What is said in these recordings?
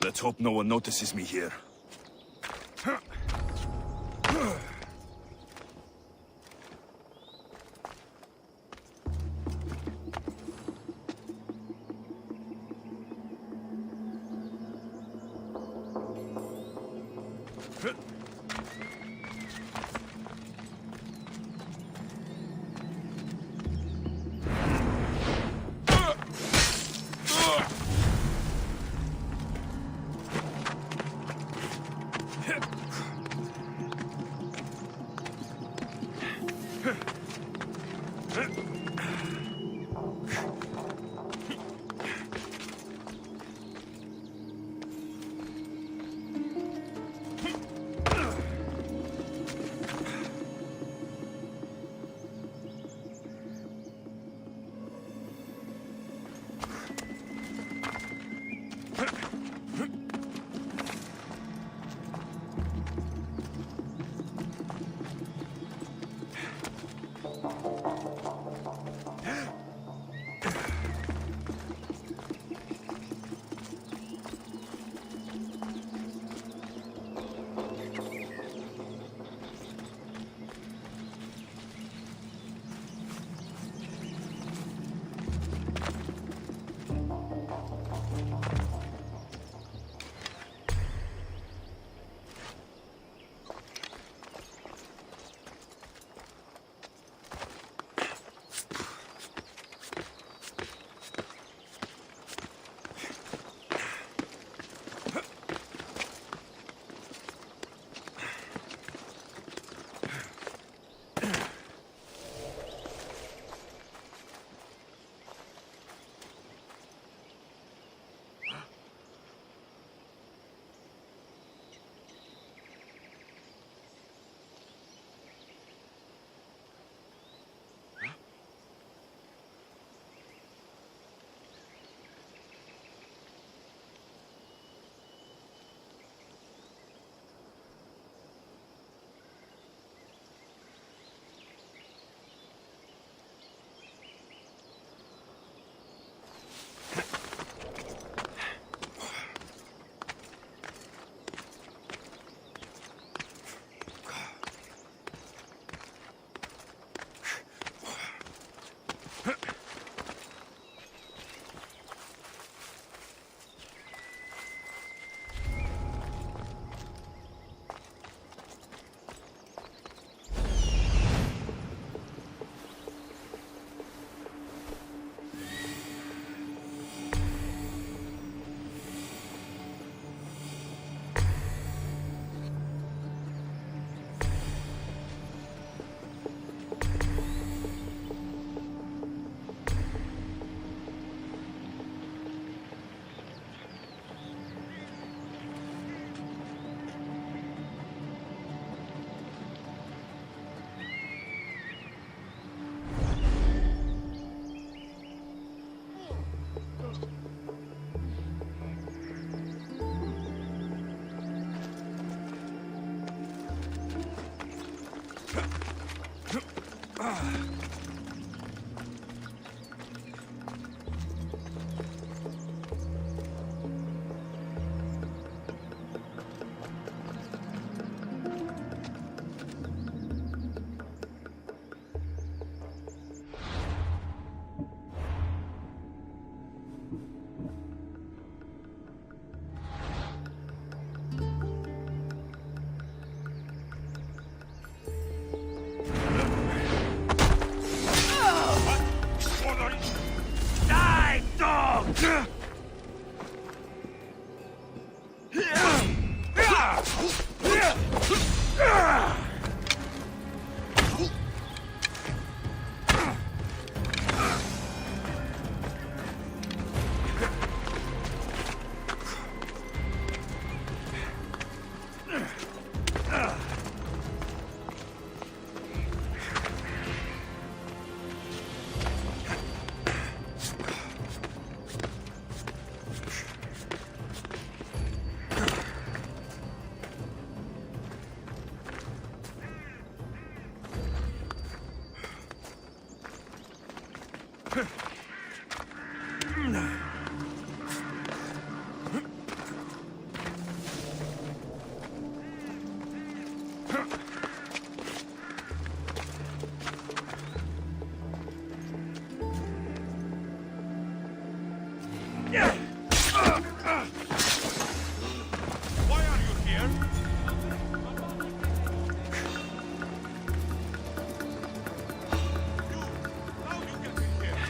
Let's hope no one notices me here. Why are you here? How you get in here?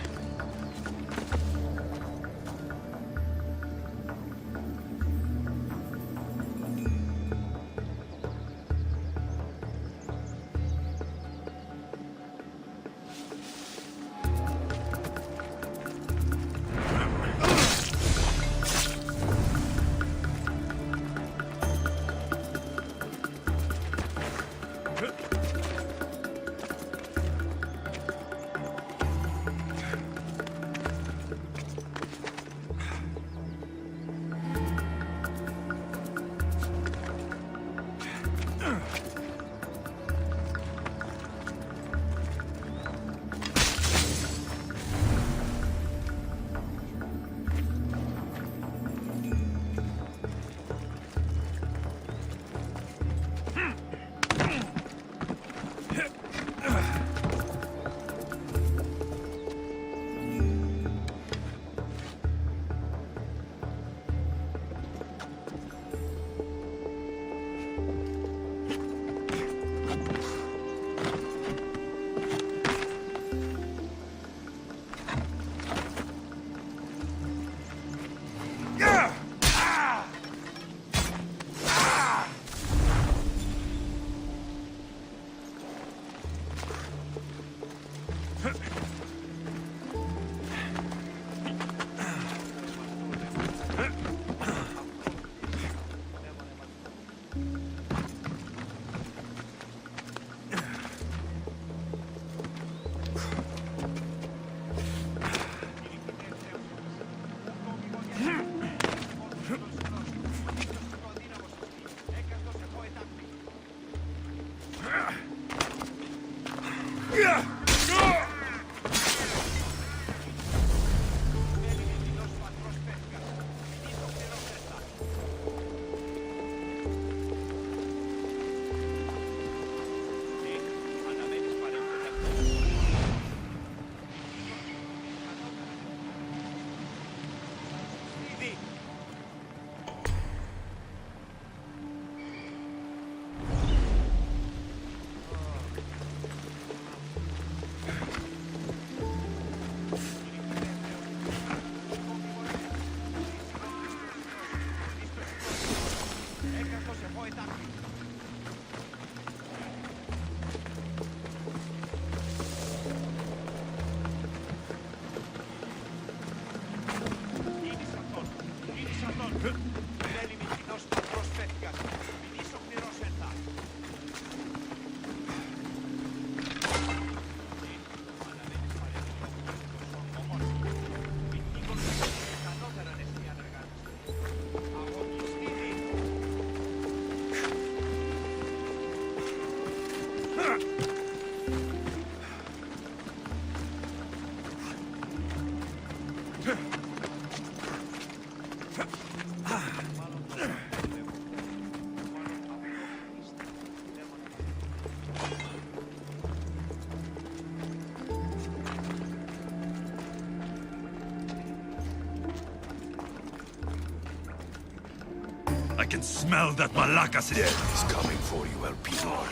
I can smell that Malakas is... Death is coming for you, Elpenor.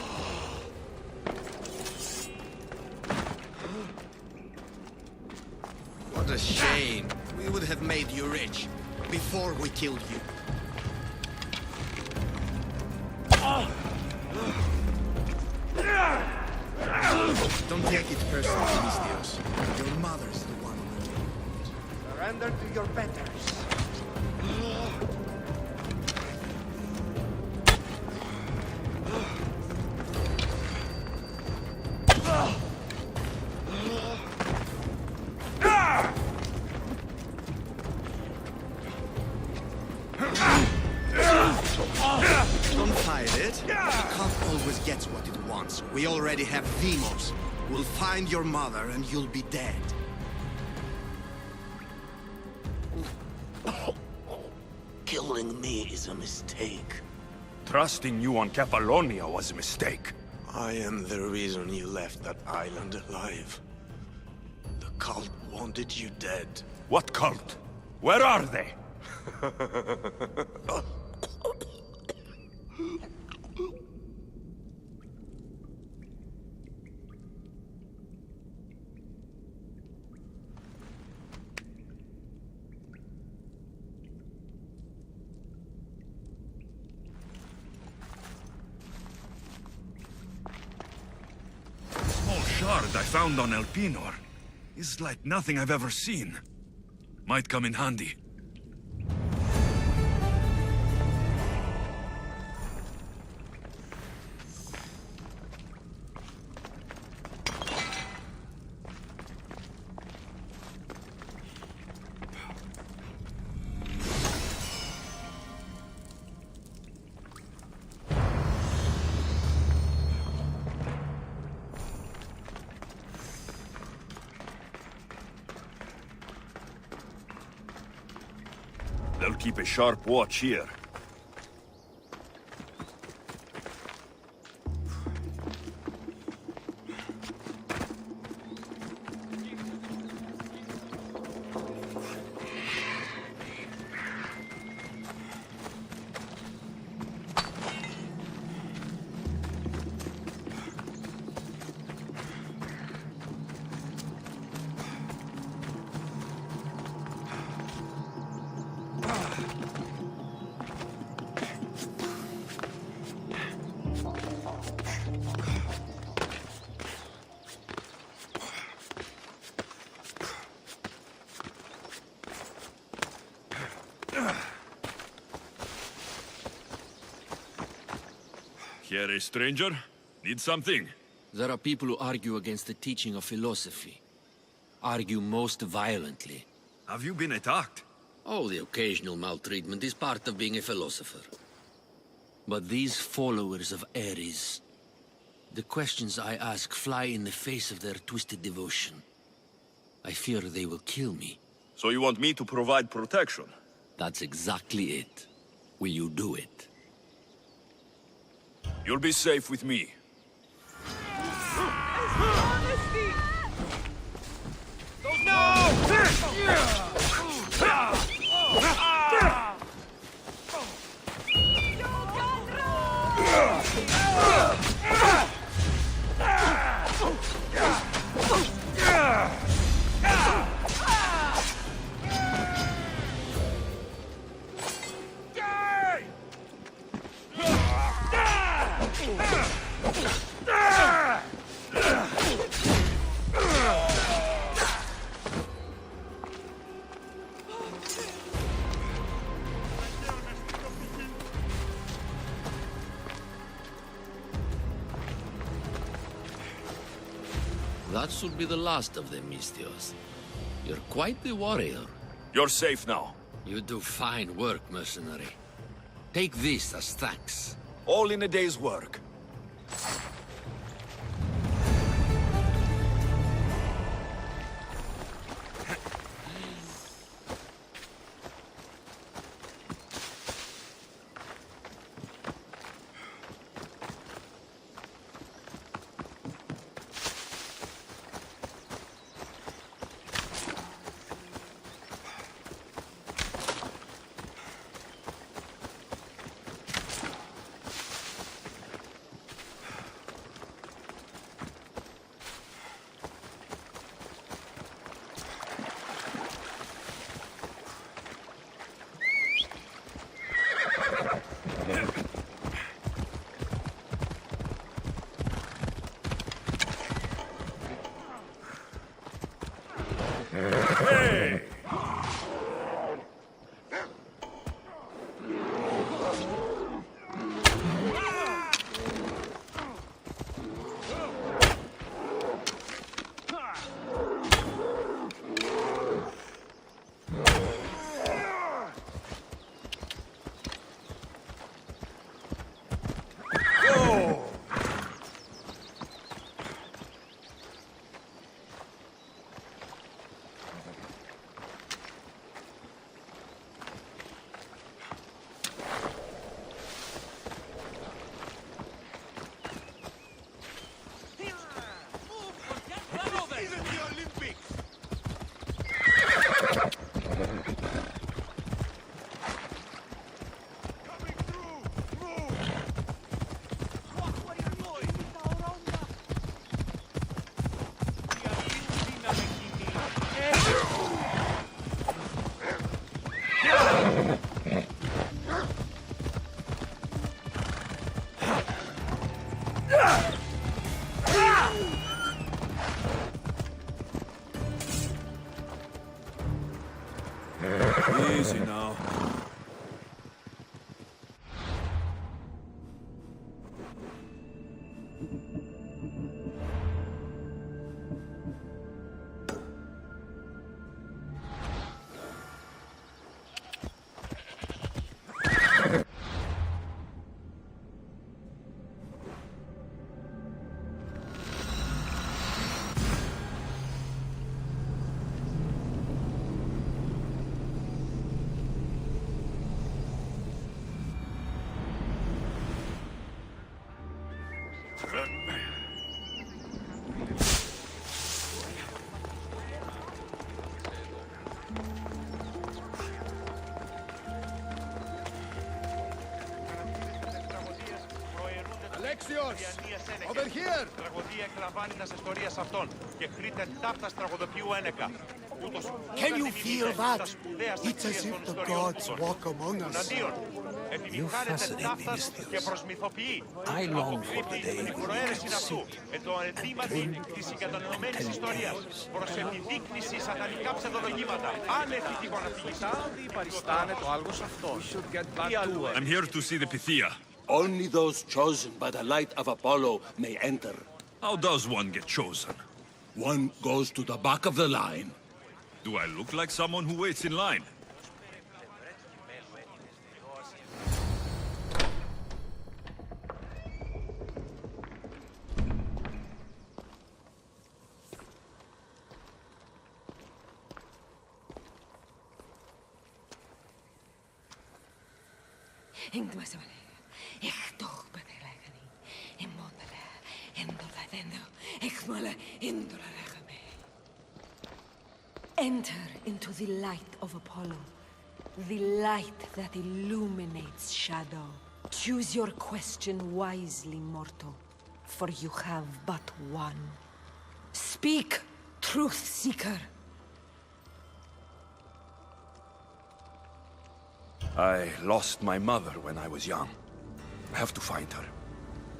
What a shame. We would have made you rich before we killed you. Don't take it personally, Alexios. Your mother's the one who did it. Surrender to your betters. Don't fight it. The cult always gets what it wants. We already have Demos. We'll find your mother and you'll be dead. Killing me is a mistake. Trusting you on Kefalonia was a mistake. I am the reason you left that island alive. The cult wanted you dead. What cult? Where are they? Small shard I found on Elpenor is like nothing I've ever seen. Might come in handy. They'll keep a sharp watch here. Here, a stranger? Need something? There are people who argue against the teaching of philosophy. Argue most violently. Have you been attacked? Oh, the occasional maltreatment is part of being a philosopher. But these followers of Ares, the questions I ask fly in the face of their twisted devotion. I fear they will kill me. So you want me to provide protection? That's exactly it. Will you do it? You'll be safe with me. That should be the last of them, Mistios. You're quite the warrior. You're safe now. You do fine work, mercenary. Take this as thanks. All in a day's work. Easy now. Alexios! Over here! Τραγωδία εκλαμβάνινας ιστορίας αυτών και χρήτε ταύτας τραγωδοποιού ένεκα. Can you feel that? It's as if the gods walk among us. You fascinate me, Alexios. I long for the day when we can sit and drink and tell tales. I'm here to see the Pythia. Only those chosen by the light of Apollo may enter. How does one get chosen? One goes to the back of the line. Do I look like someone who waits in line? Enter into the light of Apollo, the light that illuminates shadow. Choose your question wisely, mortal, for you have but one. Speak, truth seeker. I lost my mother when I was young. I have to find her.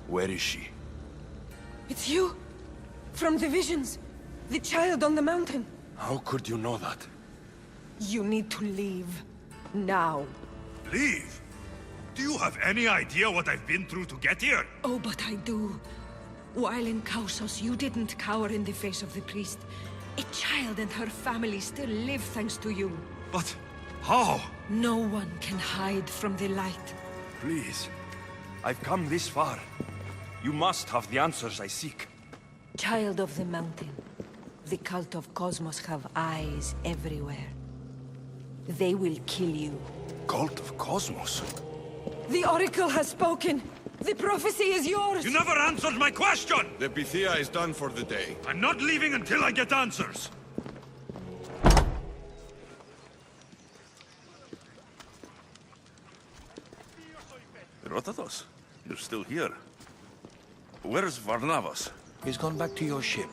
Where is she? It's you! From the visions! The child on the mountain! How could you know that? You need to leave. Now. Leave? Do you have any idea what I've been through to get here? Oh, but I do. While in Kosmos, you didn't cower in the face of the priest. A child and her family still live thanks to you. But how? No one can hide from the light. Please. I've come this far. You must have the answers I seek. Child of the mountain. The cult of Kosmos have eyes everywhere. They will kill you. Cult of Kosmos? The Oracle has spoken! The prophecy is yours! You never answered my question! The Pythia is done for the day. I'm not leaving until I get answers! Herodotos, you're still here. Where's Varnavas? He's gone back to your ship.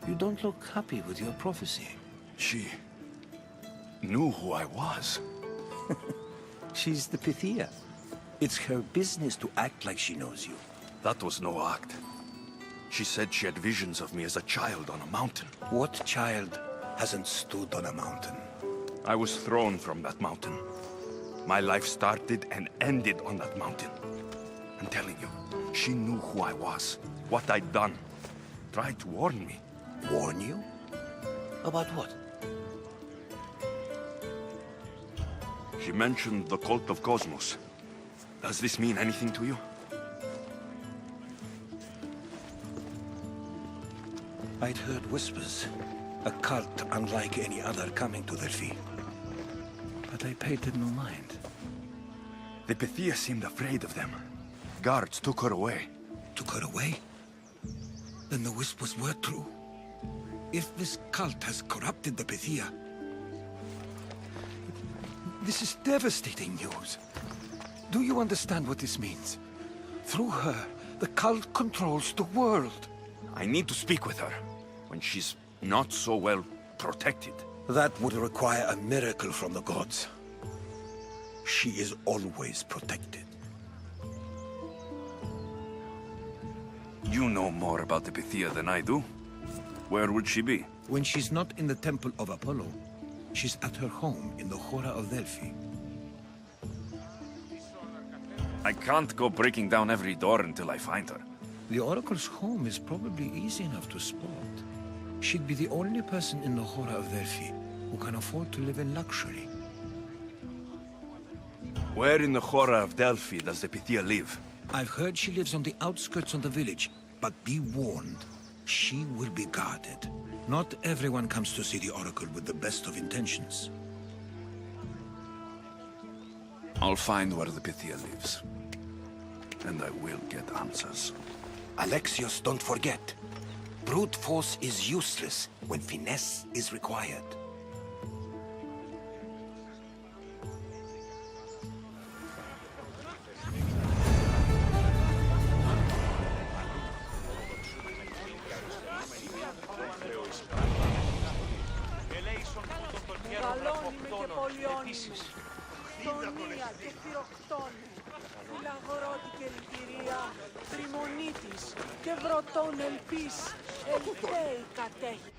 You don't look happy with your prophecy. She knew who I was. She's the Pythia. It's her business to act like she knows you. That was no act. She said she had visions of me as a child on a mountain. What child hasn't stood on a mountain? I was thrown from that mountain. My life started and ended on that mountain. I'm telling you, she knew who I was, what I'd done. Tried to warn me. Warn you? About what? She mentioned the cult of Kosmos. Does this mean anything to you? I'd heard whispers. A cult unlike any other coming to their feet. But I paid them no mind. The Pythia seemed afraid of them. Guards took her away. Took her away? Then the whispers were true. If this cult has corrupted the Pythia... This is devastating news. Do you understand what this means? Through her, the cult controls the world. I need to speak with her, when she's not so well protected. That would require a miracle from the gods. She is always protected. You know more about the Pythia than I do. Where would she be? When she's not in the temple of Apollo, She's at her home in the Hora of Delphi. I can't go breaking down every door until I find her. The Oracle's home is probably easy enough to spot. She'd be the only person in the Hora of Delphi who can afford to live in luxury. Where in the Hora of Delphi does the Pythia live? I've heard she lives on the outskirts of the village, but be warned, she will be guarded. Not everyone comes to see the Oracle with the best of intentions. I'll find where the Pythia lives. And I will get answers. Alexios, don't forget. Brute force is useless when finesse is required. Μεγαλώνυμε και πολιώνυμε. Τονία και πυροκτώνε. Φιλαγρώτη και λυτηρία. Τριμονίτης και βρωτών ελπίς. Ελπέη κατέχει.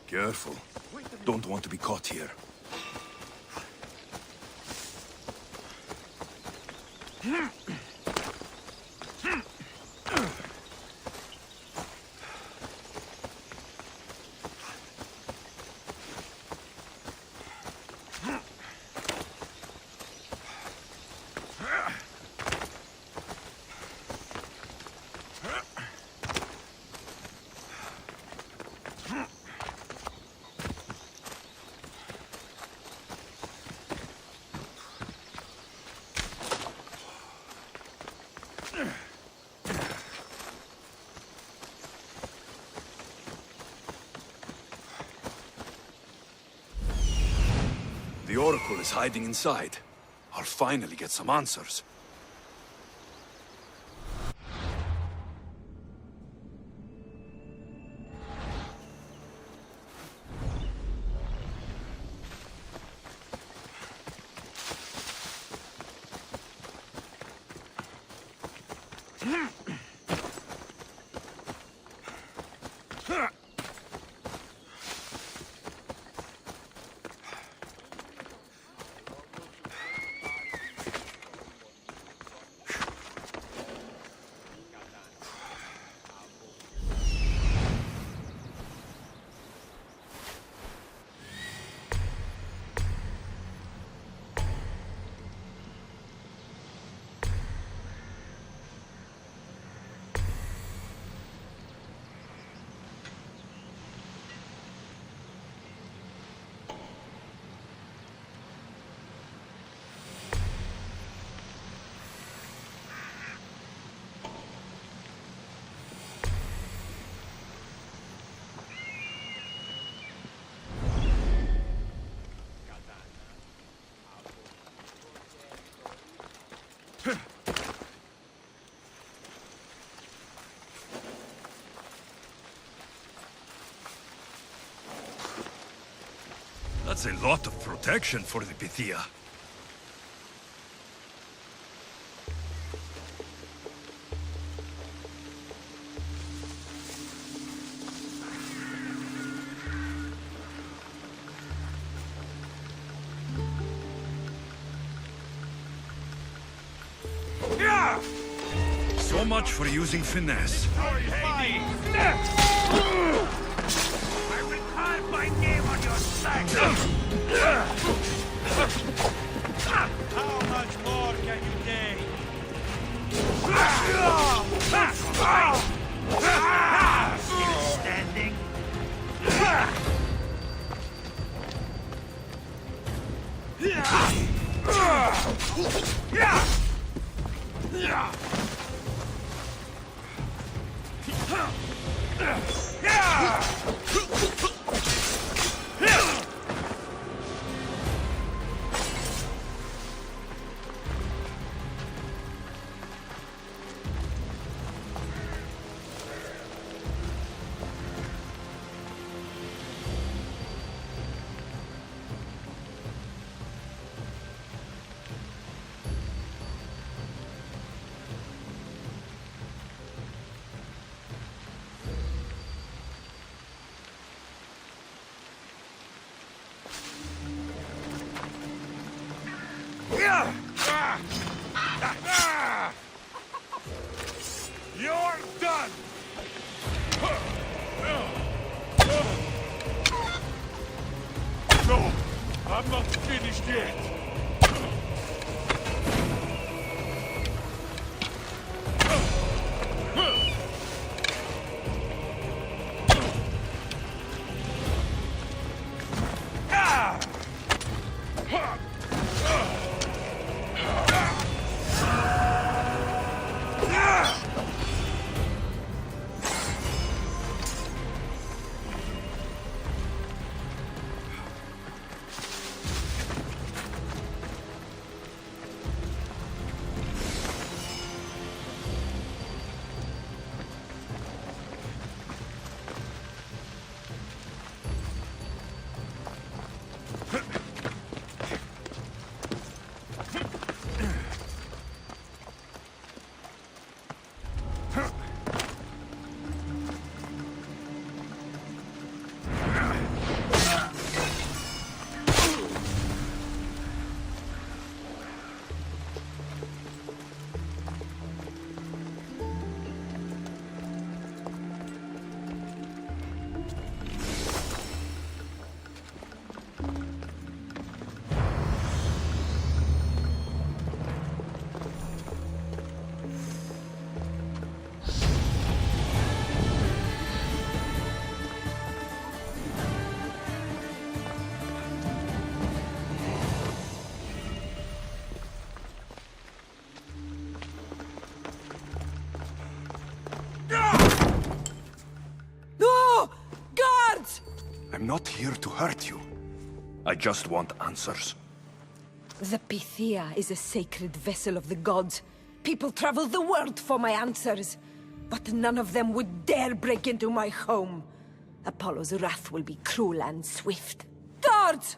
Careful. Don't want to be caught here. The Oracle is hiding inside. I'll finally get some answers. That's a lot of protection for the Pythia. So much for using finesse. I will carve my name on your sack. How much more can you take? You're done! No, I'm not finished yet. I'm not here to hurt you. I just want answers. The Pythia is a sacred vessel of the gods. People travel the world for my answers. But none of them would dare break into my home. Apollo's wrath will be cruel and swift. Guards!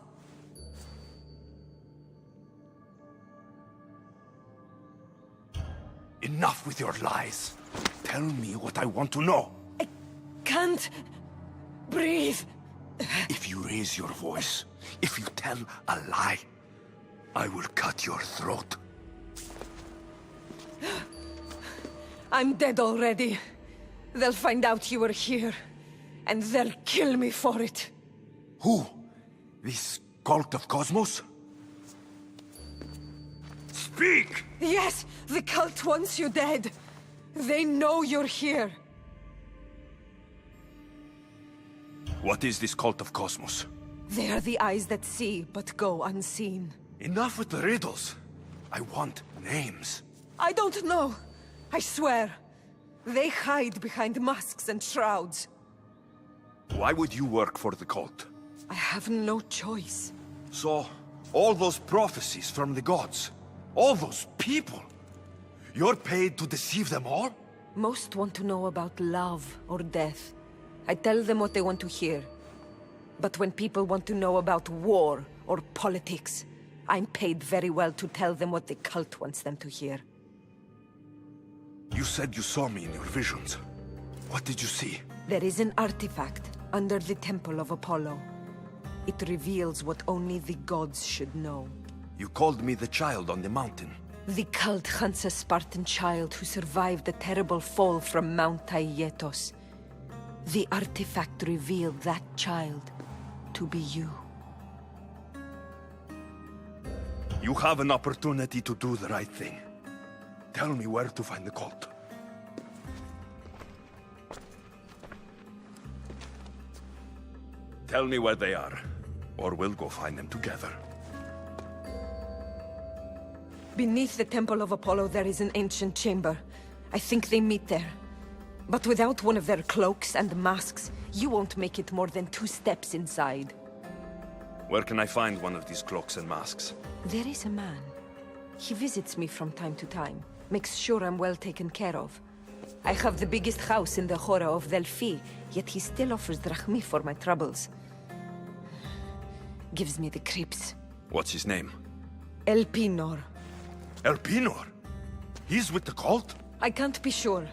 Enough with your lies. Tell me what I want to know. I can't breathe. If you raise your voice, if you tell a lie, I will cut your throat. I'm dead already. They'll find out you were here, and they'll kill me for it. Who? This cult of Kosmos? Speak! Yes, the cult wants you dead. They know you're here. What is this cult of Kosmos? They are the eyes that see, but go unseen. Enough with the riddles. I want names. I don't know. I swear. They hide behind masks and shrouds. Why would you work for the cult? I have no choice. So, all those prophecies from the gods, all those people, you're paid to deceive them all? Most want to know about love or death. I tell them what they want to hear. But when people want to know about war or politics, I'm paid very well to tell them what the cult wants them to hear. You said you saw me in your visions. What did you see? There is an artifact under the temple of Apollo. It reveals what only the gods should know. You called me the child on the mountain. The cult hunts a Spartan child who survived the terrible fall from Mount Aietos. The artifact revealed that child to be you. You have an opportunity to do the right thing. Tell me where to find the cult. Tell me where they are, or we'll go find them together. Beneath the Temple of Apollo, there is an ancient chamber. I think they meet there. But without one of their cloaks and masks, you won't make it more than 2 steps inside. Where can I find one of these cloaks and masks? There is a man. He visits me from time to time. Makes sure I'm well taken care of. I have the biggest house in the Hora of Delphi, yet he still offers drachmi for my troubles. Gives me the creeps. What's his name? Elpenor. Elpenor? He's with the cult? I can't be sure,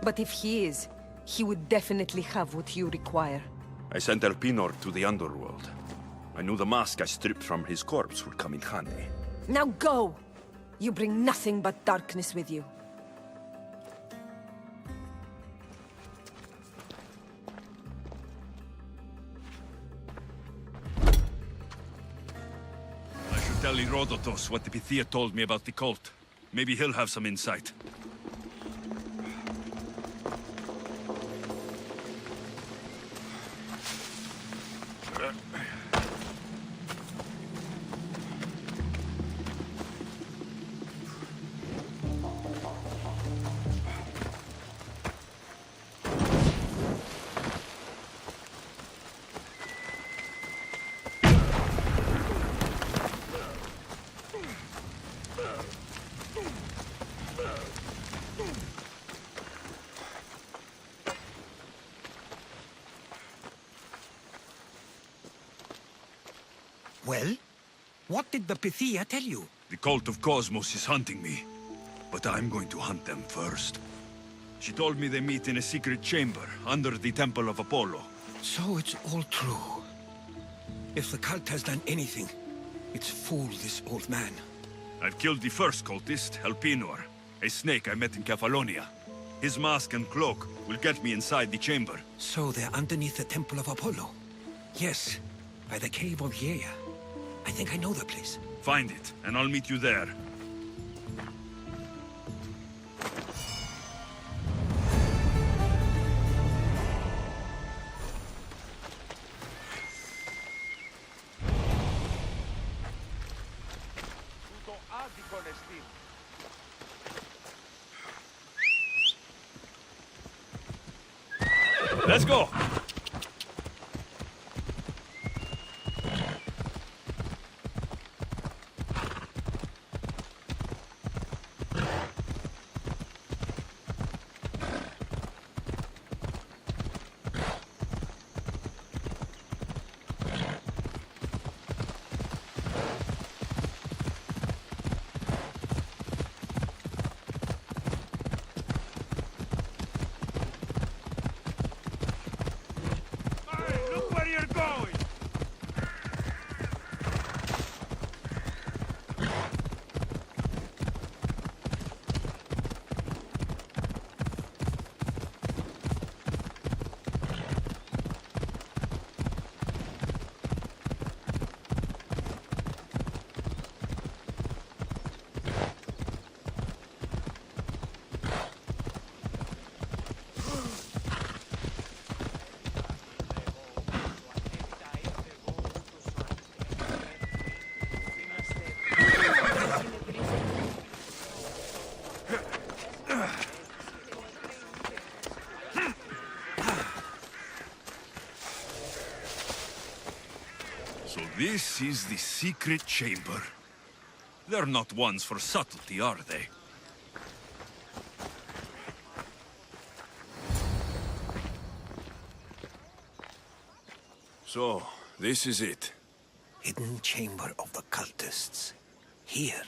but if he is, he would definitely have what you require. I sent Elpenor to the underworld. I knew the mask I stripped from his corpse would come in handy. Now go! You bring nothing but darkness with you. I should tell Herodotos what the Pythia told me about the cult. Maybe he'll have some insight. Well? What did the Pythia tell you? The cult of Kosmos is hunting me, but I'm going to hunt them first. She told me they meet in a secret chamber under the Temple of Apollo. So it's all true. If the cult has done anything, it's fooled this old man. I've killed the first cultist, Elpenor, a snake I met in Kefalonia. His mask and cloak will get me inside the chamber. So they're underneath the Temple of Apollo? Yes, by the cave of Yea. I think I know the place. Find it, and I'll meet you there. Let's go! So this is the secret chamber. They're not ones for subtlety, are they? So, this is it. Hidden chamber of the cultists. Here,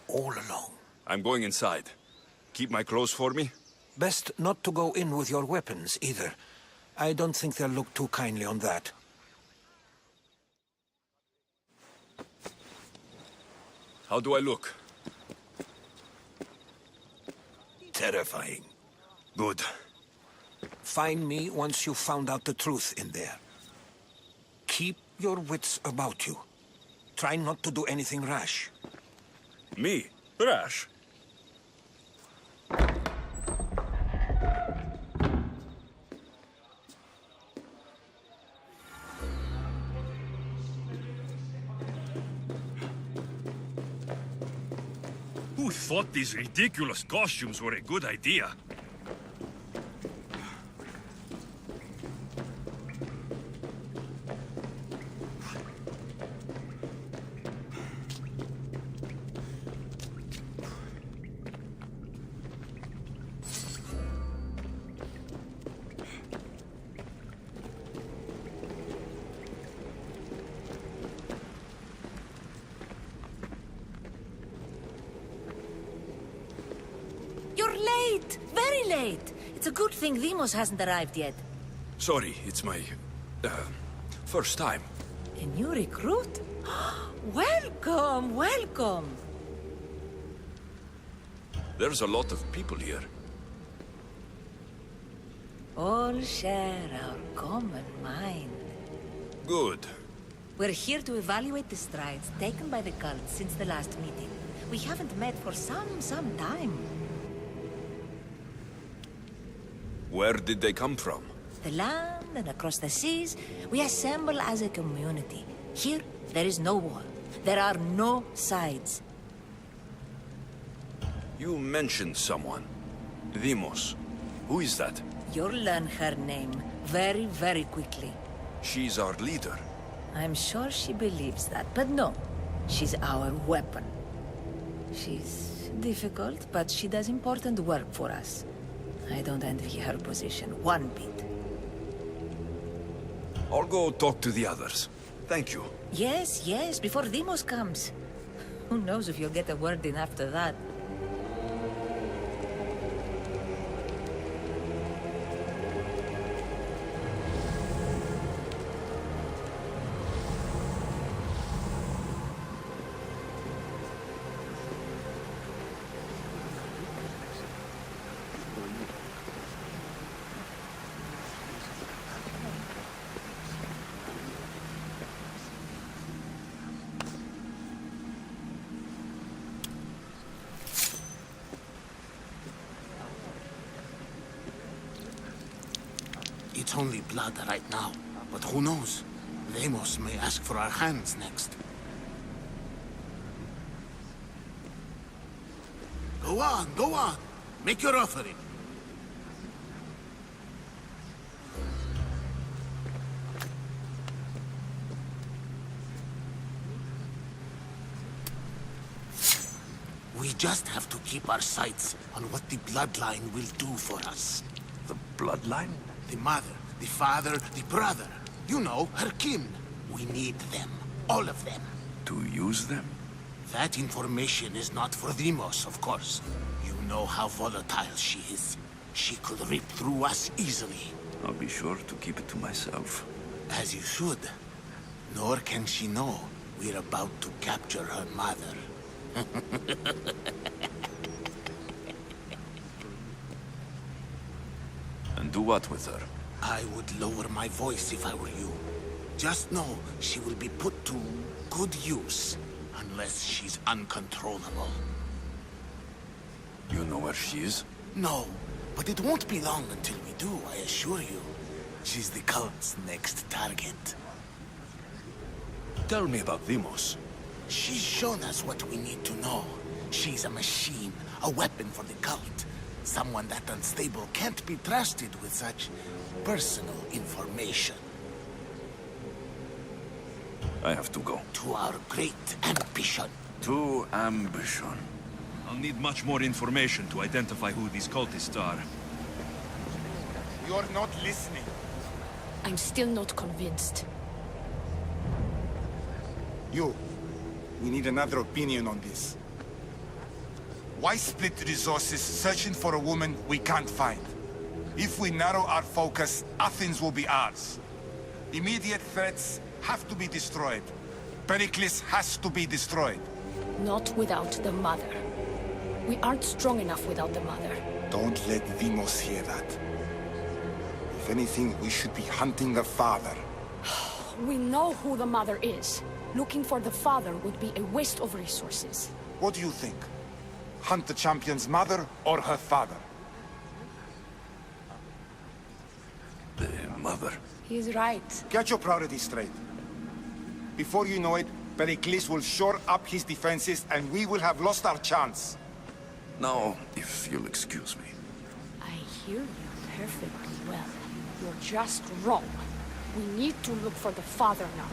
all along. I'm going inside. Keep my clothes for me? Best not to go in with your weapons, either. I don't think they'll look too kindly on that. How do I look? Terrifying. Good. Find me once you've found out the truth in there. Keep your wits about you. Try not to do anything rash. Me? Rash? Who thought these ridiculous costumes were a good idea? You're late! Very late! It's a good thing Deimos hasn't arrived yet. Sorry, it's my... first time. A new recruit? Welcome, welcome! There's a lot of people here. All share our common mind. Good. We're here to evaluate the strides taken by the cult since the last meeting. We haven't met for some time. Where did they come from? The land and across the seas, we assemble as a community. Here, there is no war. There are no sides. You mentioned someone. Deimos. Who is that? You'll learn her name very, very quickly. She's our leader. I'm sure she believes that, but no. She's our weapon. She's difficult, but she does important work for us. I don't envy her position one bit. I'll go talk to the others. Thank you. Yes, yes, before Deimos comes. Who knows if you'll get a word in after that. It's only blood right now, but who knows? Deimos may ask for our hands next. Go on. Make your offering. We just have to keep our sights on what the bloodline will do for us. The bloodline? The mother, the father, the brother. You know, her kin. We need them. All of them. To use them? That information is not for Deimos, of course. You know how volatile she is. She could rip through us easily. I'll be sure to keep it to myself. As you should. Nor can she know we're about to capture her mother. And do what with her? I would lower my voice if I were you. Just know she will be put to good use, unless she's uncontrollable. You know where she is? No, but it won't be long until we do, I assure you. She's the cult's next target. Tell me about Deimos. She's shown us what we need to know. She's a machine, a weapon for the cult. Someone that unstable can't be trusted with such personal information. I have to go. To our great ambition. To ambition. I'll need much more information to identify who these cultists are. You're not listening. I'm still not convinced. You. We need another opinion on this. Why split resources searching for a woman we can't find? If we narrow our focus, Athens will be ours. Immediate threats have to be destroyed. Pericles has to be destroyed. Not without the mother. We aren't strong enough without the mother. Don't let Deimos hear that. If anything, we should be hunting the father. We know who the mother is. Looking for the father would be a waste of resources. What do you think? Hunt the champion's mother or her father? The mother. He's right. Get your priorities straight. Before you know it, Pericles will shore up his defenses and we will have lost our chance. Now, if you'll excuse me. I hear you perfectly well. You're just wrong. We need to look for the father now.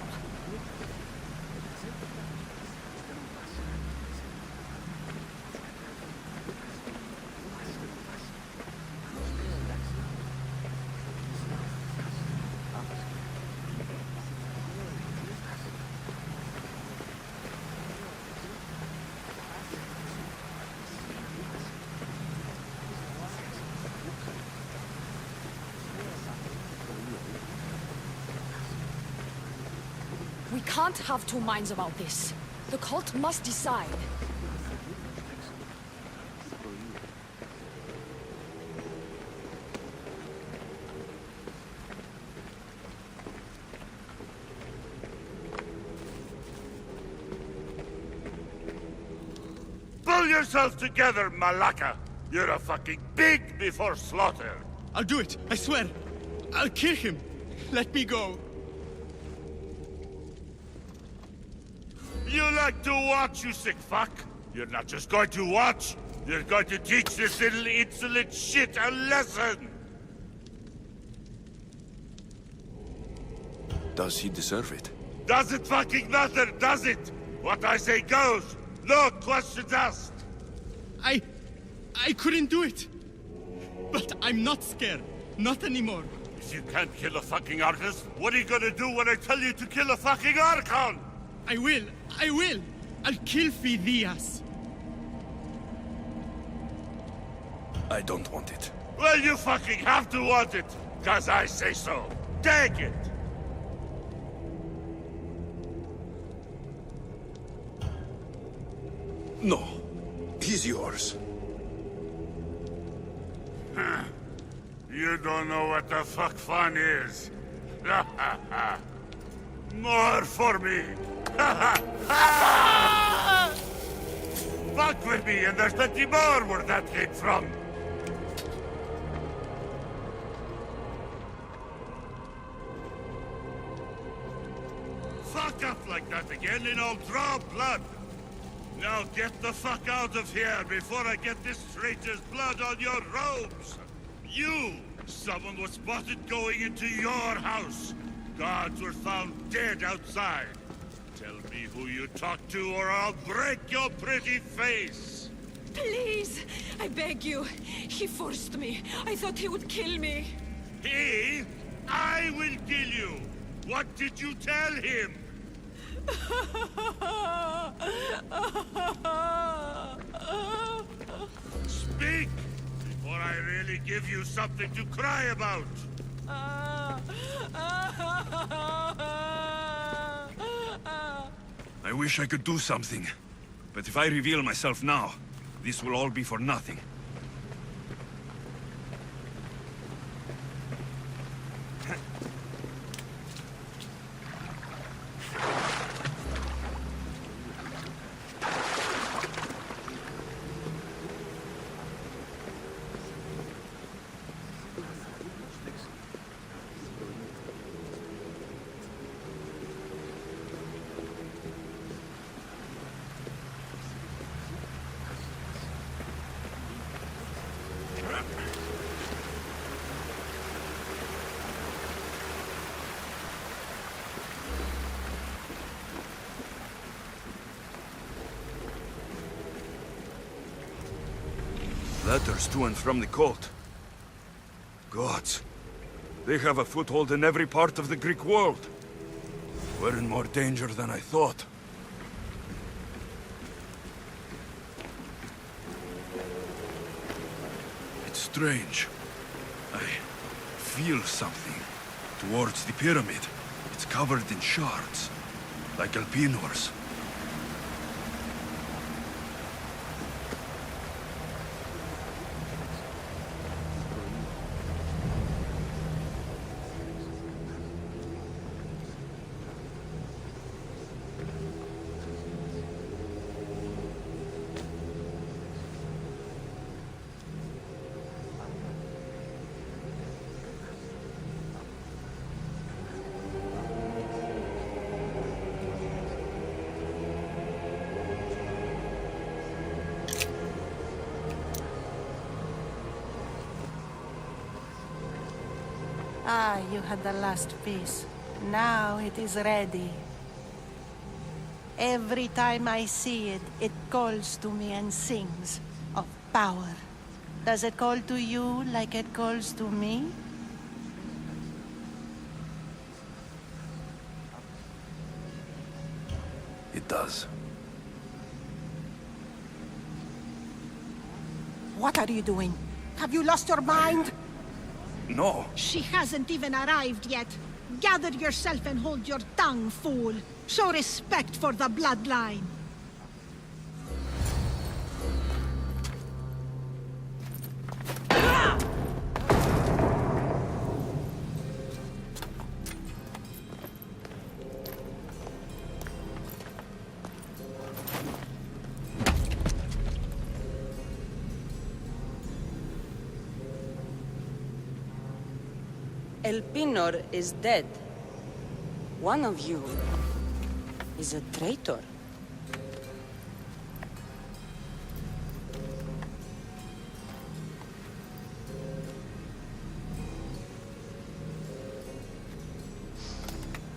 We can't have two minds about this. The cult must decide. Pull yourself together, Malaka! You're a fucking pig before slaughter! I'll do it, I swear! I'll kill him! Let me go! You like to watch, you sick fuck? You're not just going to watch, you're going to teach this little insolent shit a lesson! Does he deserve it? Does it fucking matter, does it? What I say goes! No questions asked! I couldn't do it! But I'm not scared. Not anymore. If you can't kill a fucking artist, what are you gonna do when I tell you to kill a fucking Archon? I will! I'll kill Phidias! I don't want it. Well, you fucking have to want it, 'cause I say so. Take it! No. He's yours. You don't know what the fuck fun is. More for me. Fuck with me, and there's plenty more where that came from. Fuck up like that again, and I'll draw blood. Now get the fuck out of here before I get this traitor's blood on your robes! You! Someone was spotted going into your house. Guards were found dead outside. Tell me who you talked to or I'll break your pretty face! Please! I beg you! He forced me. I thought he would kill me. He? I will kill you! What did you tell him? Speak! Before I really give you something to cry about! I wish I could do something. But if I reveal myself now, this will all be for nothing. Letters to and from the cult. Gods. They have a foothold in every part of the Greek world. We're in more danger than I thought. It's strange. I feel something towards the pyramid. It's covered in shards, like Elpenor's. Ah, you had the last piece. Now it is ready. Every time I see it, it calls to me and sings of power. Does it call to you like it calls to me? It does. What are you doing? Have you lost your mind? No. She hasn't even arrived yet. Gather yourself and hold your tongue, fool. Show respect for the bloodline. Elpenor is dead. One of you is a traitor.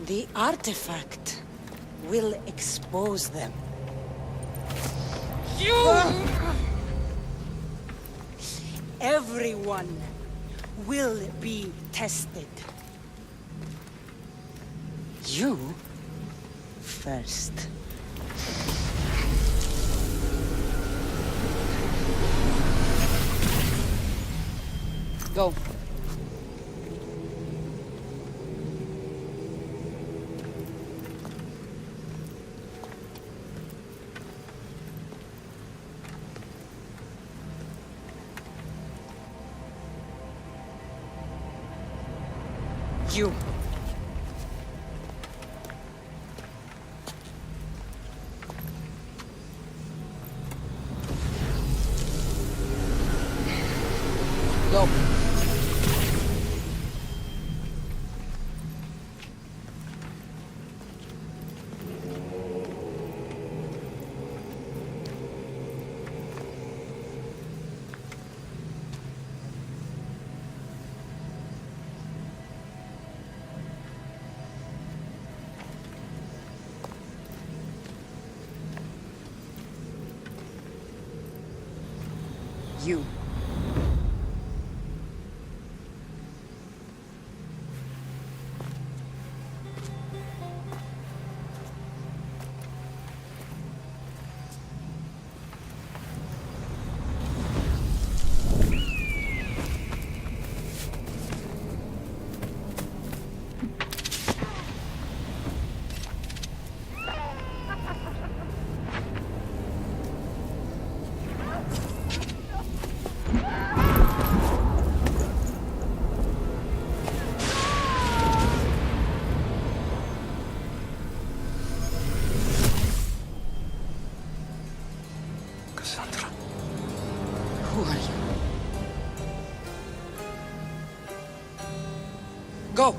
The artifact will expose them. Everyone will be tested. You first. Go. You. Go. You. Who are you? Go!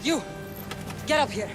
You! Get up here!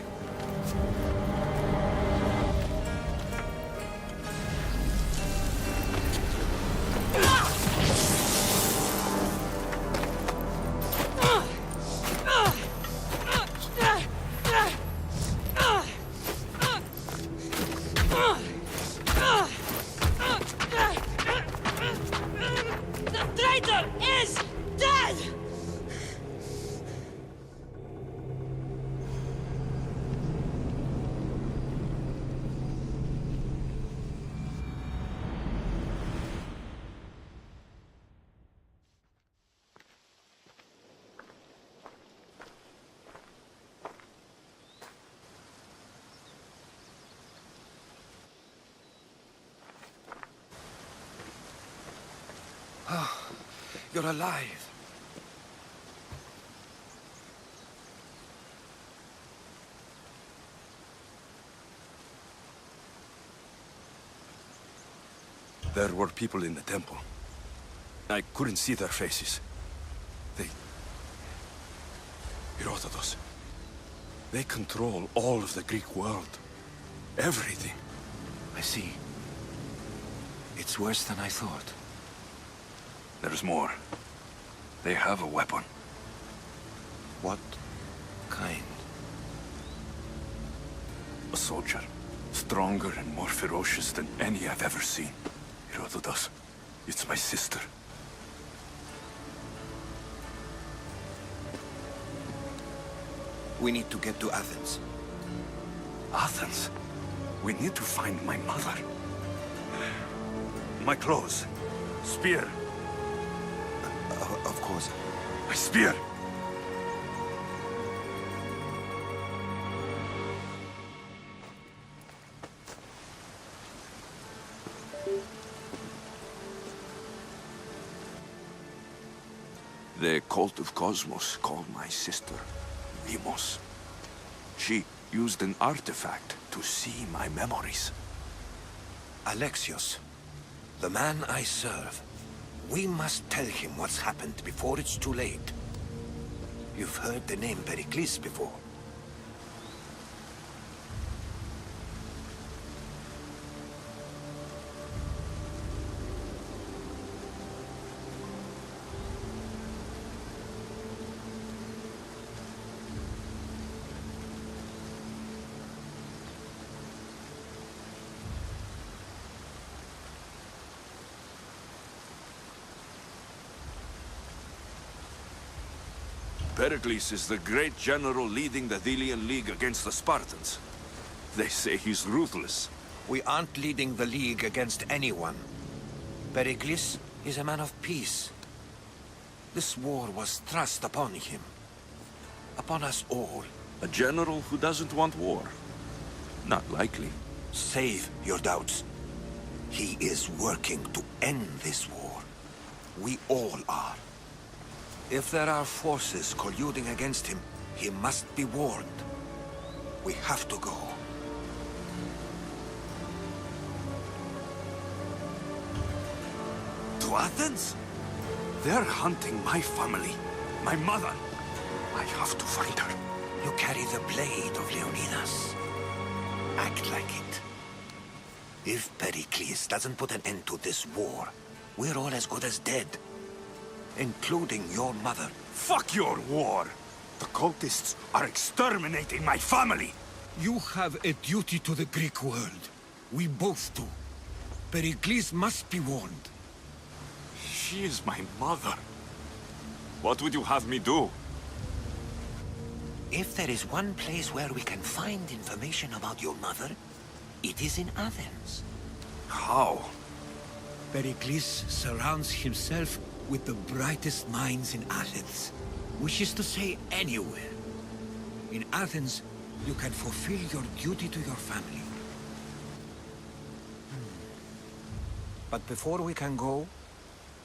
Oh, you're alive. There were people in the temple. I couldn't see their faces. Herodotos. They control all of the Greek world. Everything. I see. It's worse than I thought. There's more. They have a weapon. What kind? A soldier. Stronger and more ferocious than any I've ever seen. Herodotos. It's my sister. We need to get to Athens. Athens? We need to find my mother. My clothes. Spear. Of course. My spear! The cult of Kosmos called my sister Demos. She used an artifact to see my memories. Alexios, the man I serve. We must tell him what's happened before it's too late. You've heard the name Pericles before. Pericles is the great general leading the Delian League against the Spartans. They say he's ruthless. We aren't leading the League against anyone. Pericles is a man of peace. This war was thrust upon him. Upon us all. A general who doesn't want war? Not likely. Save your doubts. He is working to end this war. We all are. If there are forces colluding against him, he must be warned. We have to go. To Athens? They're hunting my family, my mother. I have to find her. You carry the blade of Leonidas. Act like it. If Pericles doesn't put an end to this war, we're all as good as dead. Including your mother. Fuck your war! The cultists are exterminating my family! You have a duty to the Greek world. We both do. Pericles must be warned. She is my mother. What would you have me do? If there is one place where we can find information about your mother, it is in Athens. How? Pericles surrounds himself with the brightest minds in Athens. Which is to say, anywhere. In Athens, you can fulfill your duty to your family. But before we can go,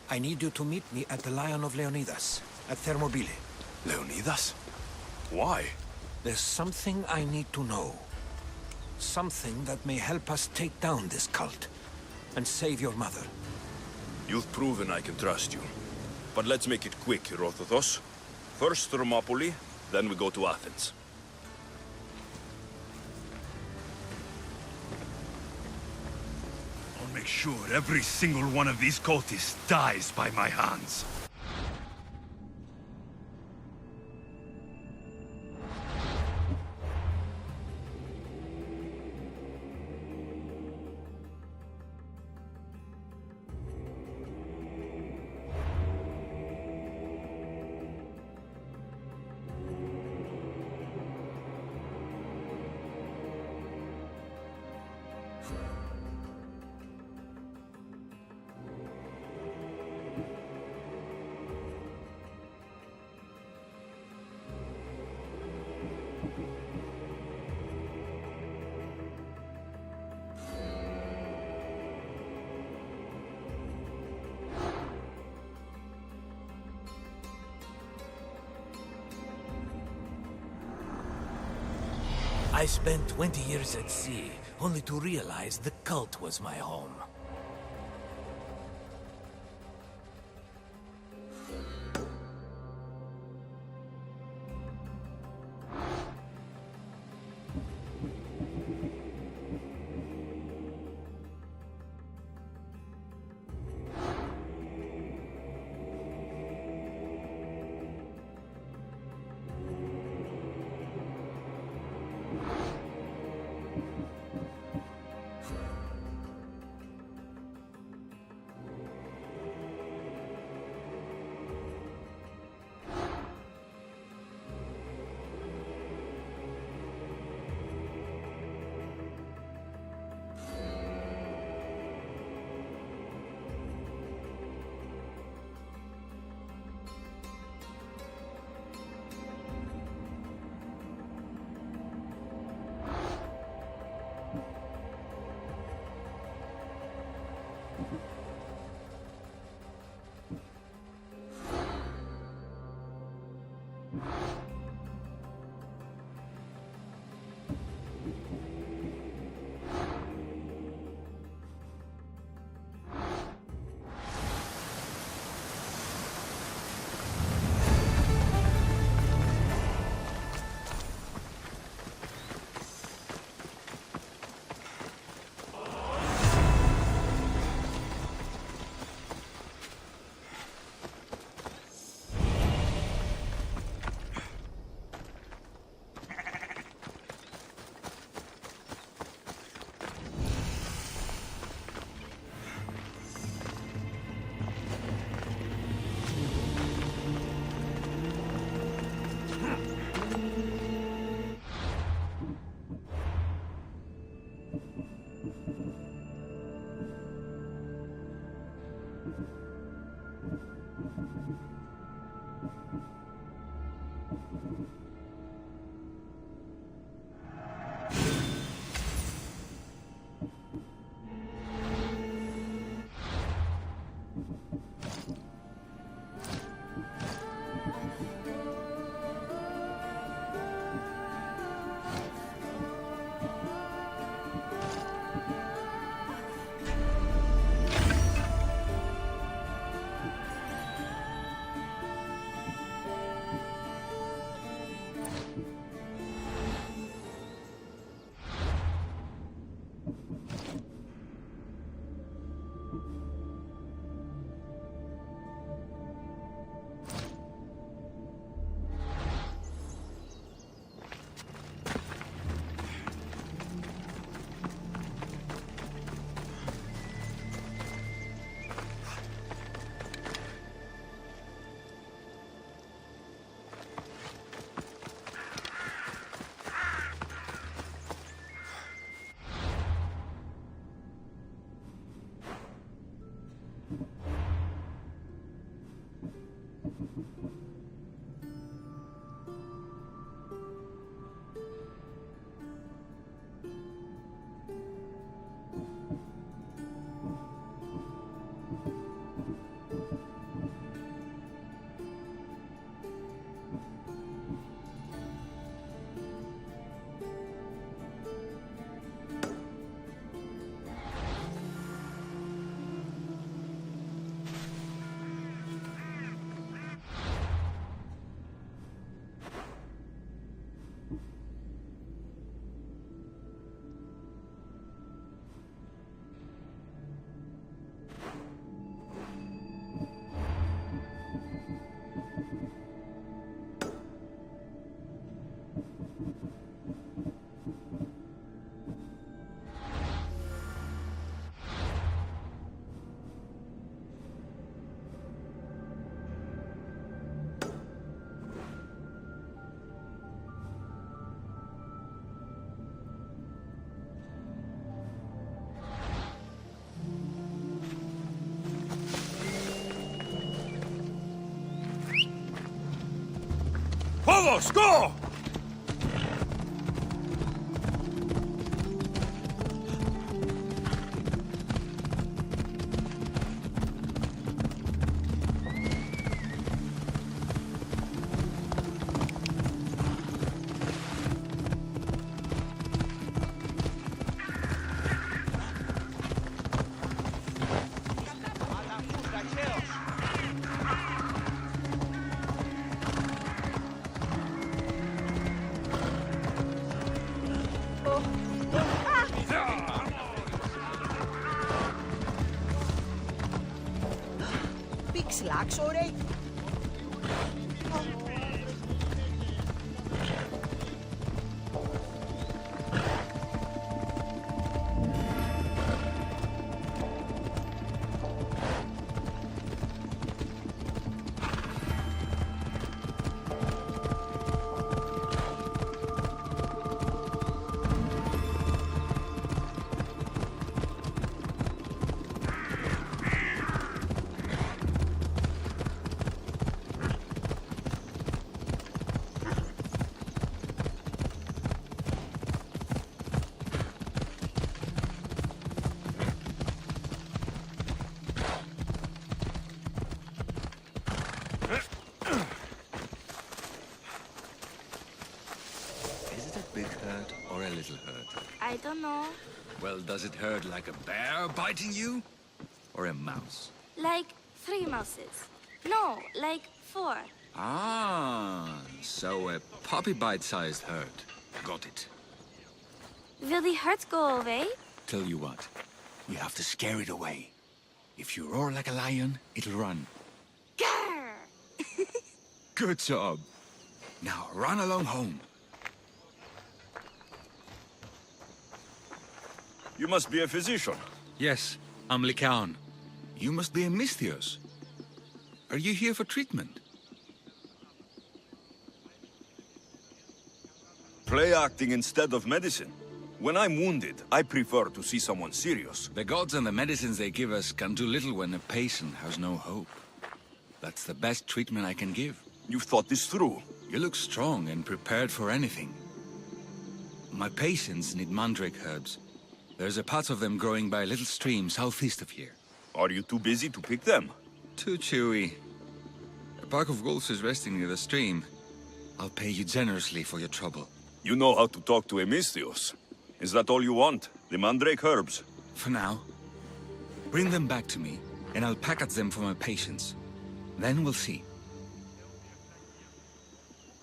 I need you to meet me at the Lion of Leonidas, at Thermopylae. Leonidas? Why? There's something I need to know. Something that may help us take down this cult, and save your mother. You've proven I can trust you. But let's make it quick, Herodotos. First Thermopylae, then we go to Athens. I'll make sure every single one of these cultists dies by my hands. I spent 20 years at sea, only to realize the cult was my home. Phobos, go! Slack, sorry. Or a little hurt? I don't know. Well, does it hurt like a bear biting you? Or a mouse? Like 3 mouses. No, like 4. Ah, so a puppy bite-sized hurt. Got it. Will the hurt go away? Tell you what, we have to scare it away. If you roar like a lion, it'll run. Grr! Good job. Now run along home. You must be a physician. Yes, I'm Lycaon. You must be a Misthios. Are you here for treatment? Play acting instead of medicine. When I'm wounded, I prefer to see someone serious. The gods and the medicines they give us can do little when a patient has no hope. That's the best treatment I can give. You've thought this through. You look strong and prepared for anything. My patients need mandrake herbs. There's a patch of them growing by a little stream southeast of here. Are you too busy to pick them? Too chewy. A pack of wolves is resting near the stream. I'll pay you generously for your trouble. You know how to talk to a Misthios. Is that all you want? The mandrake herbs? For now. Bring them back to me, and I'll package them for my patients. Then we'll see.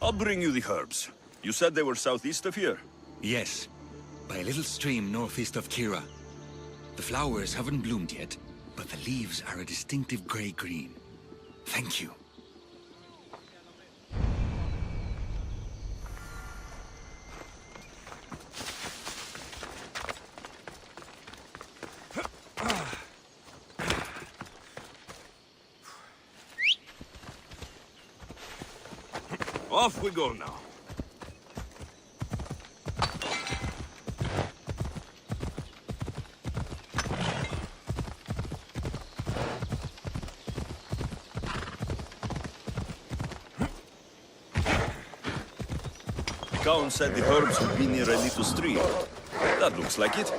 I'll bring you the herbs. You said they were southeast of here? Yes. By a little stream northeast of Kira. The flowers haven't bloomed yet, but the leaves are a distinctive gray-green. Thank you. Off we go now. Count said the herbs would be near a little stream. That looks like it.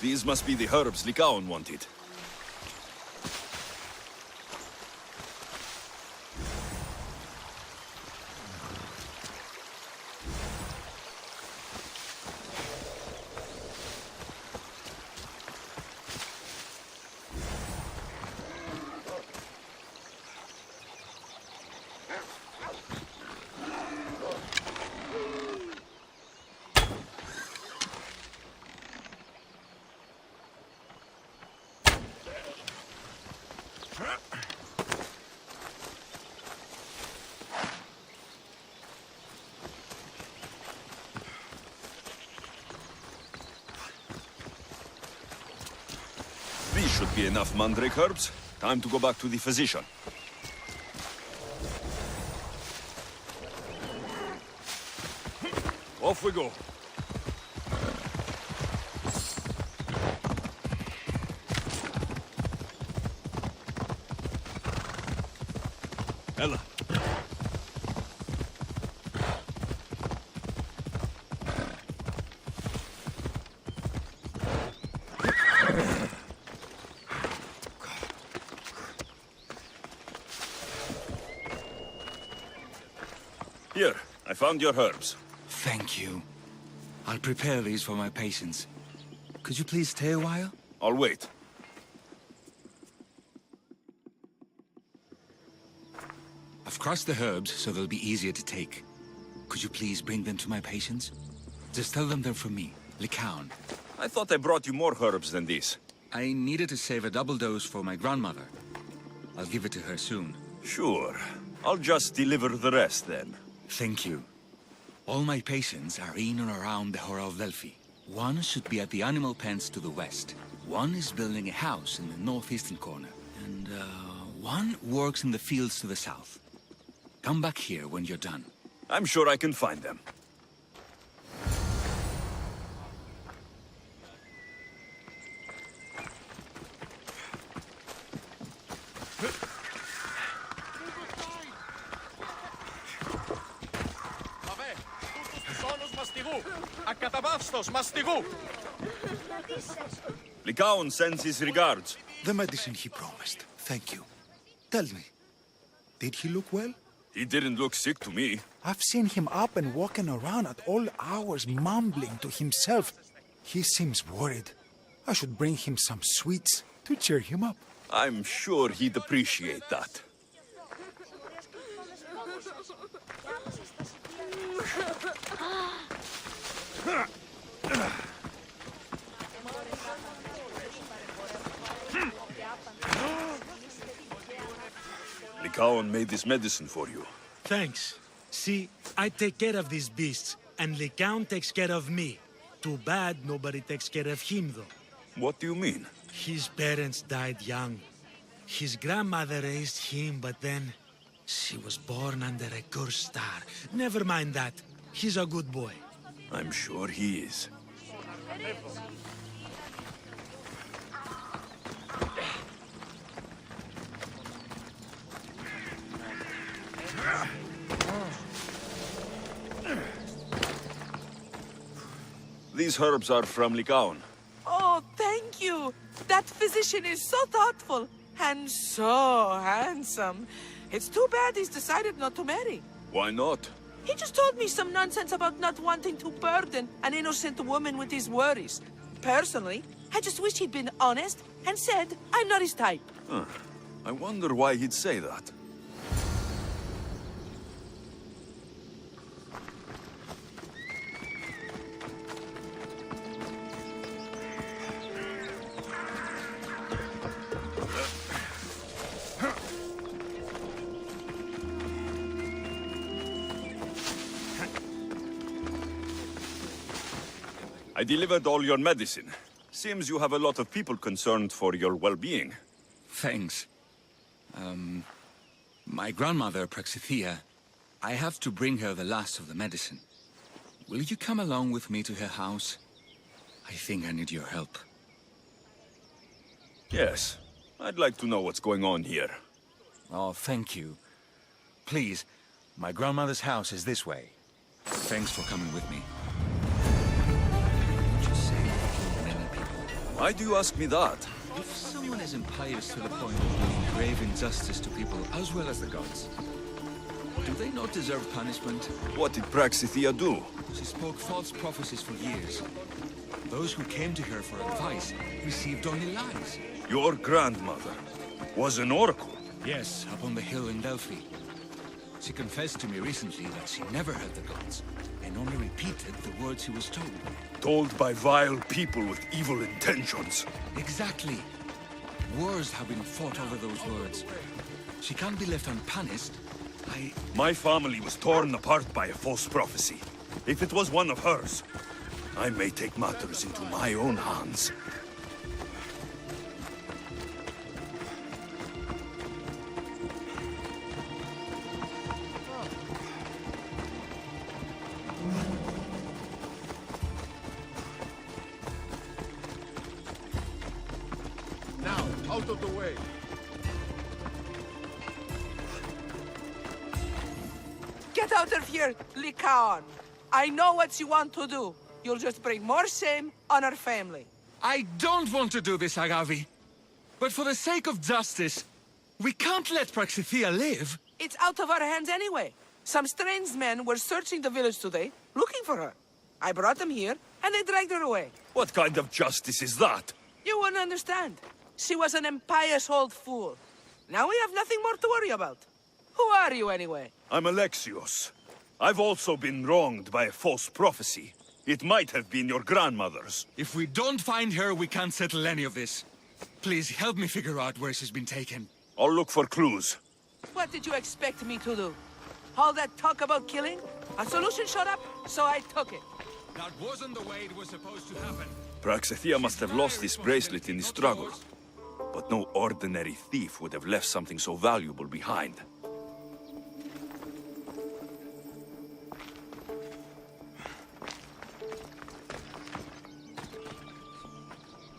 These must be the herbs Lycaon wanted. These should be enough mandrake herbs. Time to go back to the physician. Off we go. Ella. Here, I found your herbs. Thank you. I'll prepare these for my patients. Could you please stay a while? I'll wait. I've crushed the herbs so they'll be easier to take. Could you please bring them to my patients? Just tell them they're from me, Lycaon. I thought I brought you more herbs than these. I needed to save a double dose for my grandmother. I'll give it to her soon. Sure. I'll just deliver the rest then. Thank you. All my patients are in and around the Hora of Delphi. One should be at the animal pens to the west. One is building a house in the northeastern corner. And, one works in the fields to the south. Come back here when you're done. I'm sure I can find them. Lycaon sends his regards. The medicine he promised. Thank you. Tell me, did he look well? He didn't look sick to me. I've seen him up and walking around at all hours, mumbling to himself. He seems worried. I should bring him some sweets to cheer him up. I'm sure he'd appreciate that. Lycaon made this medicine for you. Thanks. See, I take care of these beasts, and Lycaon takes care of me. Too bad nobody takes care of him, though. What do you mean? His parents died young. His grandmother raised him, but then she was born under a cursed star. Never mind that. He's a good boy. I'm sure he is. These herbs are from Lycaon. Oh, thank you. That physician is so thoughtful and so handsome. It's too bad he's decided not to marry. Why not? He just told me some nonsense about not wanting to burden an innocent woman with his worries. Personally, I just wish he'd been honest and said I'm not his type. Huh. I wonder why he'd say that. I delivered all your medicine. Seems you have a lot of people concerned for your well-being. Thanks. My grandmother, Praxithea, I have to bring her the last of the medicine. Will you come along with me to her house? I think I need your help. Yes. I'd like to know what's going on here. Oh, thank you. Please, my grandmother's house is this way. Thanks for coming with me. Why do you ask me that? If someone is impious to the point of doing grave injustice to people as well as the gods, do they not deserve punishment? What did Praxithea do? She spoke false prophecies for years. Those who came to her for advice received only lies. Your grandmother was an oracle? Yes, up on the hill in Delphi. She confessed to me recently that she never heard the gods, and only repeated the words she was told. Told by vile people with evil intentions. Exactly. Wars have been fought over those words. She can't be left unpunished. My family was torn apart by a false prophecy. If it was one of hers, I may take matters into my own hands. Now, out of the way. Get out of here, Lycaon! I know what you want to do. You'll just bring more shame on our family. I don't want to do this, Agavi. But for the sake of justice, we can't let Praxithea live. It's out of our hands anyway. Some strange men were searching the village today, looking for her. I brought them here, and they dragged her away. What kind of justice is that? You wouldn't understand. She was an impious old fool. Now we have nothing more to worry about. Who are you, anyway? I'm Alexios. I've also been wronged by a false prophecy. It might have been your grandmother's. If we don't find her, we can't settle any of this. Please, help me figure out where she's been taken. I'll look for clues. What did you expect me to do? All that talk about killing? A solution showed up, so I took it. That wasn't the way it was supposed to happen. Praxithea must have lost this bracelet in the struggle. But no ordinary thief would have left something so valuable behind.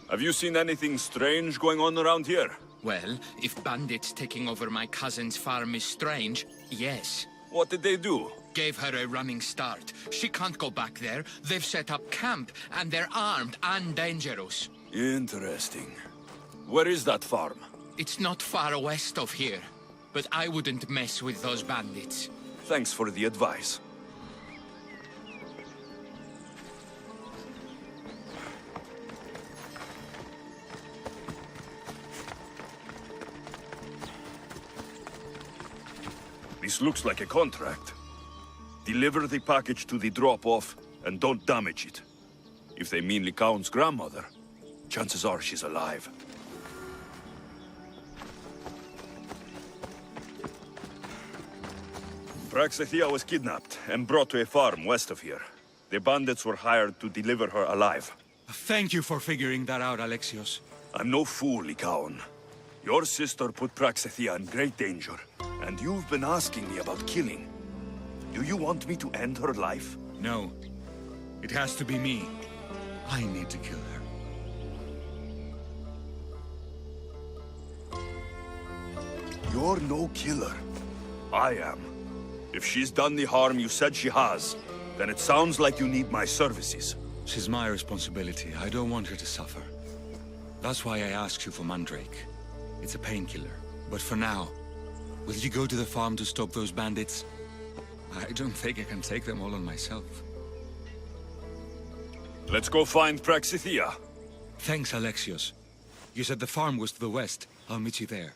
Have you seen anything strange going on around here? Well, if bandits taking over my cousin's farm is strange, yes. What did they do? Gave her a running start. She can't go back there. They've set up camp, and they're armed and dangerous. Interesting. Where is that farm? It's not far west of here, but I wouldn't mess with those bandits. Thanks for the advice. This looks like a contract. Deliver the package to the drop-off, and don't damage it. If they mean Lycaon's grandmother, chances are she's alive. Praxithea was kidnapped and brought to a farm west of here. The bandits were hired to deliver her alive. Thank you for figuring that out, Alexios. I'm no fool, Lycaon. Your sister put Praxithea in great danger, and you've been asking me about killing. Do you want me to end her life? No. It has to be me. I need to kill her. You're no killer. I am. If she's done the harm you said she has, then it sounds like you need my services. She's my responsibility. I don't want her to suffer. That's why I asked you for Mandrake. It's a painkiller. But for now, will you go to the farm to stop those bandits? I don't think I can take them all on myself. Let's go find Praxithea. Thanks, Alexios. You said the farm was to the west. I'll meet you there.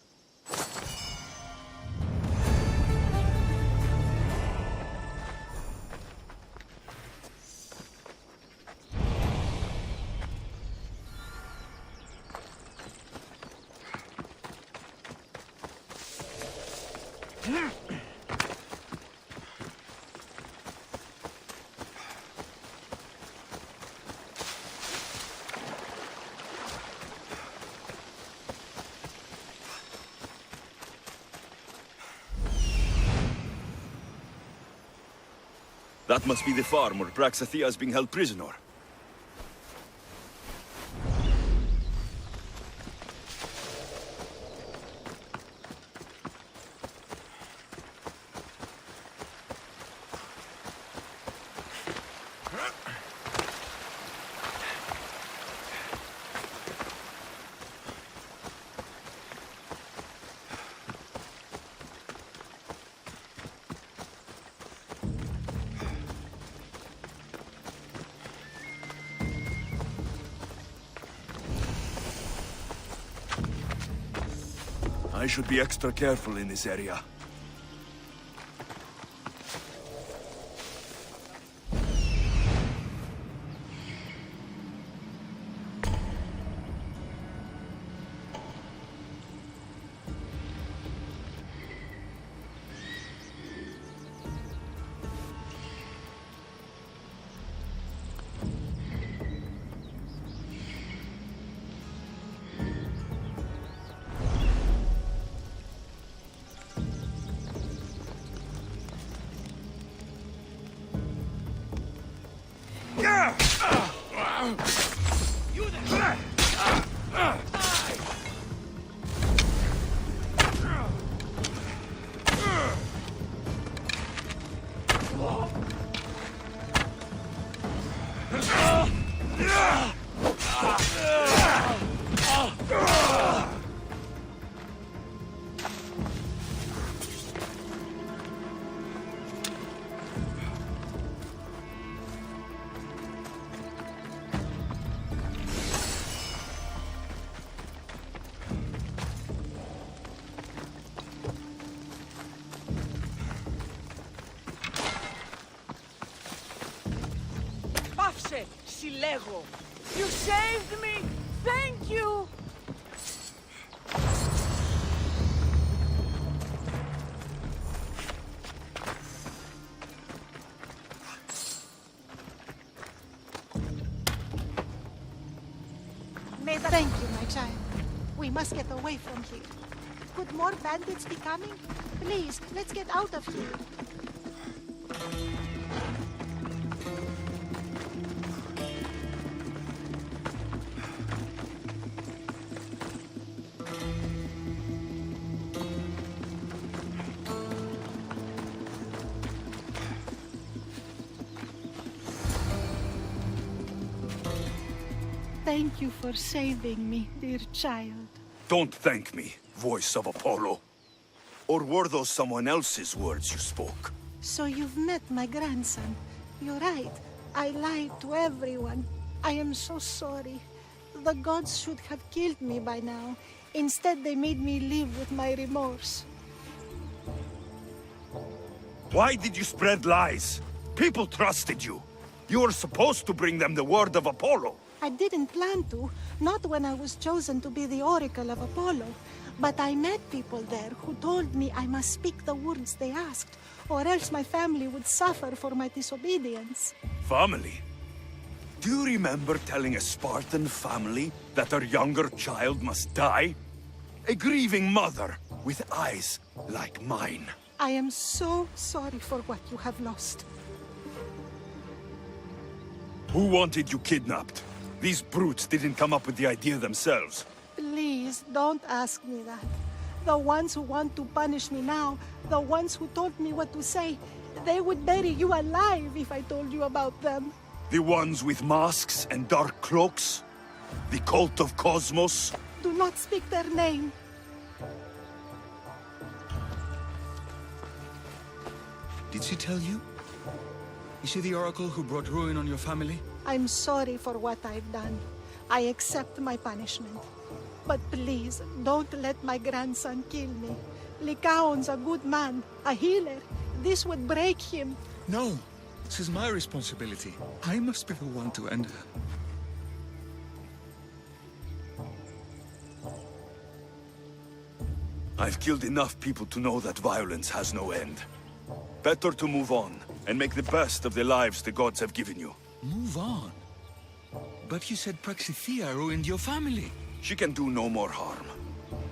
That must be the farm where Praxithea is being held prisoner. I should be extra careful in this area. Συλλέγω. You saved me! Thank you! Thank you, my child. We must get away from here. Could more bandits be coming? Please, let's get out of here. Thank you for saving me, dear child. Don't thank me, voice of Apollo. Or were those someone else's words you spoke? So you've met my grandson. You're right. I lied to everyone. I am so sorry. The gods should have killed me by now. Instead, they made me live with my remorse. Why did you spread lies? People trusted you. You were supposed to bring them the word of Apollo. I didn't plan to, not when I was chosen to be the oracle of Apollo. But I met people there who told me I must speak the words they asked, or else my family would suffer for my disobedience. Family? Do you remember telling a Spartan family that their younger child must die? A grieving mother with eyes like mine. I am so sorry for what you have lost. Who wanted you kidnapped? These brutes didn't come up with the idea themselves. Please, don't ask me that. The ones who want to punish me now, the ones who told me what to say, they would bury you alive if I told you about them. The ones with masks and dark cloaks? The cult of Kosmos? Do not speak their name. Did she tell you? Is she the oracle who brought ruin on your family? I'm sorry for what I've done. I accept my punishment. But please, don't let my grandson kill me. Lycaon's a good man, a healer. This would break him. No, this is my responsibility. I must be the one to end her. I've killed enough people to know that violence has no end. Better to move on, and make the best of the lives the gods have given you. Move on? But you said Praxithea ruined your family. She can do no more harm.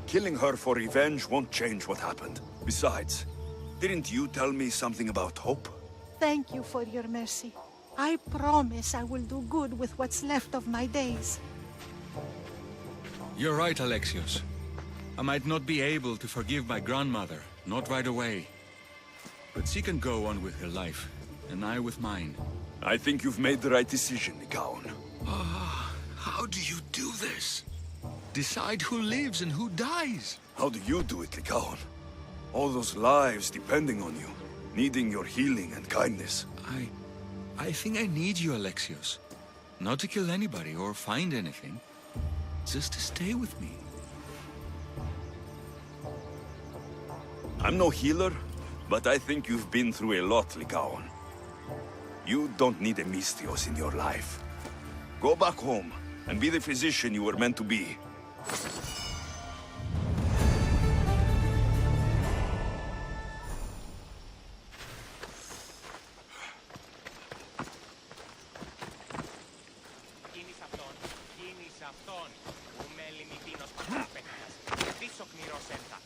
Killing her for revenge won't change what happened. Besides, didn't you tell me something about hope? Thank you for your mercy. I promise I will do good with what's left of my days. You're right, Alexios. I might not be able to forgive my grandmother, not right away. But she can go on with her life, and I with mine. I think you've made the right decision, Lycaon. How do you do this? Decide who lives and who dies? How do you do it, Lycaon? All those lives depending on you, needing your healing and kindness. I think I need you, Alexios. Not to kill anybody or find anything. Just to stay with me. I'm no healer, but I think you've been through a lot, Lycaon. You don't need a Misthios in your life. Go back home, and be the physician you were meant to be. αυτόν, που μέλη μη πίνος πατραπέτας, πίσω κνηρός έντα.